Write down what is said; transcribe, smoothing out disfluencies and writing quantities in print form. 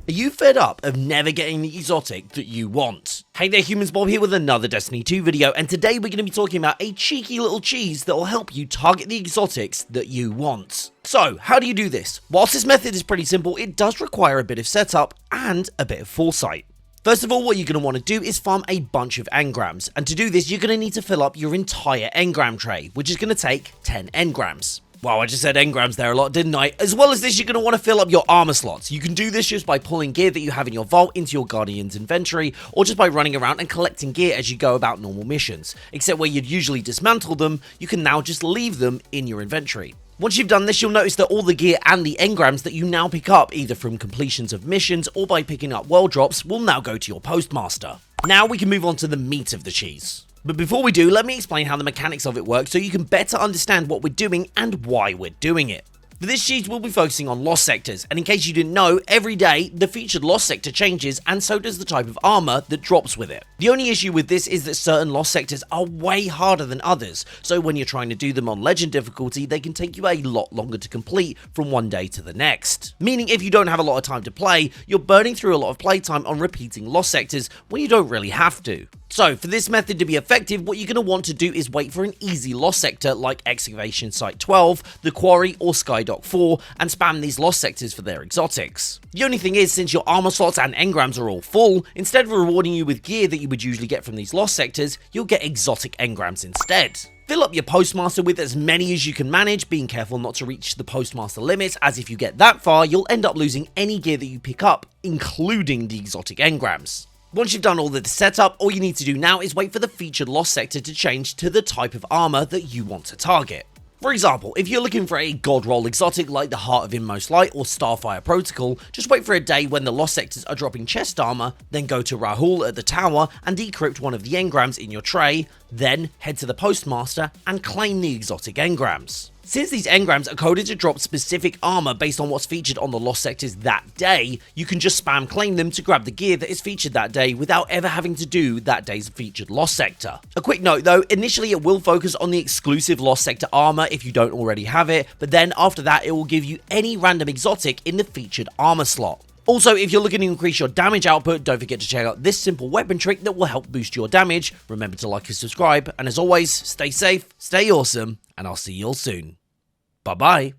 Are you fed up of never getting the exotic that you want? Hey there humans, Bob here with another Destiny 2 video, and today we're going to be talking about a cheeky little cheese that will help you target the exotics that you want. So, how do you do this? Whilst this method is pretty simple, it does require a bit of setup and a bit of foresight. First of all, what you're going to want to do is farm a bunch of engrams, and to do this you're going to need to fill up your entire engram tray, which is going to take 10 engrams. Wow, I just said engrams there a lot, didn't I? As well as this, you're going to want to fill up your armor slots. You can do this just by pulling gear that you have in your vault into your Guardian's inventory, or just by running around and collecting gear as you go about normal missions. Except where you'd usually dismantle them, you can now just leave them in your inventory. Once you've done this, you'll notice that all the gear and the engrams that you now pick up, either from completions of missions or by picking up world drops, will now go to your postmaster. Now we can move on to the meat of the cheese. But before we do, let me explain how the mechanics of it work so you can better understand what we're doing and why we're doing it. For this cheese, we'll be focusing on lost sectors, and in case you didn't know, every day the featured lost sector changes, and so does the type of armor that drops with it. The only issue with this is that certain lost sectors are way harder than others, so when you're trying to do them on legend difficulty, they can take you a lot longer to complete from one day to the next. Meaning if you don't have a lot of time to play, you're burning through a lot of playtime on repeating lost sectors when you don't really have to. So, for this method to be effective, what you're going to want to do is wait for an easy lost sector like Excavation Site 12, The Quarry, or Skydock 4, and spam these lost sectors for their exotics. The only thing is, since your armor slots and engrams are all full, instead of rewarding you with gear that you would usually get from these lost sectors, you'll get exotic engrams instead. Fill up your postmaster with as many as you can manage, being careful not to reach the postmaster limits, as if you get that far, you'll end up losing any gear that you pick up, including the exotic engrams. Once you've done all of the setup, all you need to do now is wait for the featured lost sector to change to the type of armor that you want to target. For example, if you're looking for a god roll exotic like the Heart of Inmost Light or Starfire Protocol, just wait for a day when the lost sectors are dropping chest armor, then go to Rahul at the tower and decrypt one of the engrams in your tray, then head to the postmaster and claim the exotic engrams. Since these engrams are coded to drop specific armor based on what's featured on the lost sectors that day, you can just spam claim them to grab the gear that is featured that day without ever having to do that day's featured lost sector. A quick note though, initially it will focus on the exclusive lost sector armor if you don't already have it, but then after that it will give you any random exotic in the featured armor slot. Also, if you're looking to increase your damage output, don't forget to check out this simple weapon trick that will help boost your damage. Remember to like and subscribe, and as always, stay safe, stay awesome, and I'll see you all soon. Bye-bye.